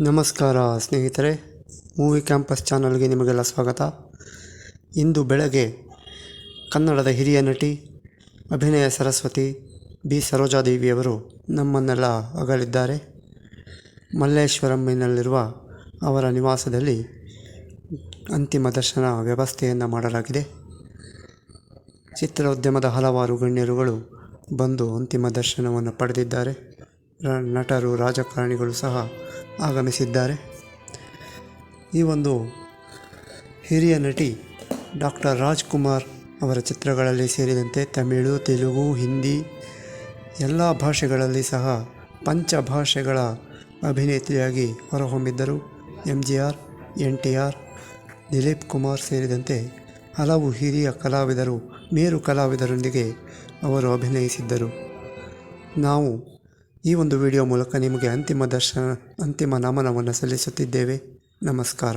ನಮಸ್ಕಾರ ಸ್ನೇಹಿತರೆ, movie campus ಚಾನಲ್ಗೆ ನಿಮಗೆಲ್ಲ ಸ್ವಾಗತ. ಇಂದು ಬೆಳಗ್ಗೆ ಕನ್ನಡದ ಹಿರಿಯ ನಟಿ, ಅಭಿನಯ ಸರಸ್ವತಿ ಬಿ ಸರೋಜಾದೇವಿಯವರು ನಮ್ಮನ್ನೆಲ್ಲ ಅಗಲಿದ್ದಾರೆ. ಮಲ್ಲೇಶ್ವರಂನಲ್ಲಿರುವ ಅವರ ನಿವಾಸದಲ್ಲಿ ಅಂತಿಮ ದರ್ಶನ ವ್ಯವಸ್ಥೆಯನ್ನು ಮಾಡಲಾಗಿದೆ. ಚಿತ್ರೋದ್ಯಮದ ಹಲವಾರು ಗಣ್ಯರುಗಳು ಬಂದು ಅಂತಿಮ ದರ್ಶನವನ್ನು ಪಡೆದಿದ್ದಾರೆ. ನಟರು, ರಾಜಕಾರಣಿಗಳು ಸಹ ಆಗಮಿಸಿದ್ದಾರೆ. ಈ ಒಂದು ಹಿರಿಯ ನಟಿ ಡಾಕ್ಟರ್ ರಾಜ್ಕುಮಾರ್ ಅವರ ಚಿತ್ರಗಳಲ್ಲಿ ಸೇರಿದಂತೆ ತಮಿಳು, ತೆಲುಗು, ಹಿಂದಿ ಎಲ್ಲ ಭಾಷೆಗಳಲ್ಲಿ ಸಹ ಪಂಚಭಾಷೆಗಳ ಅಭಿನೇತ್ರಿಯಾಗಿ ಹೊರಹೊಮ್ಮಿದ್ದರು. MGR, NTR, ದಿಲೀಪ್ ಕುಮಾರ್ ಸೇರಿದಂತೆ ಹಲವು ಹಿರಿಯ ಕಲಾವಿದರು, ಮೇರು ಕಲಾವಿದರೊಂದಿಗೆ ಅವರು ಅಭಿನಯಿಸಿದ್ದರು. ನಾವು ಈ ಒಂದು ವಿಡಿಯೋ ಮೂಲಕ ನಿಮಗೆ ಅಂತಿಮ ನಮನವನ್ನು ಸಲ್ಲಿಸುತ್ತಿದ್ದೇವೆ. ನಮಸ್ಕಾರ.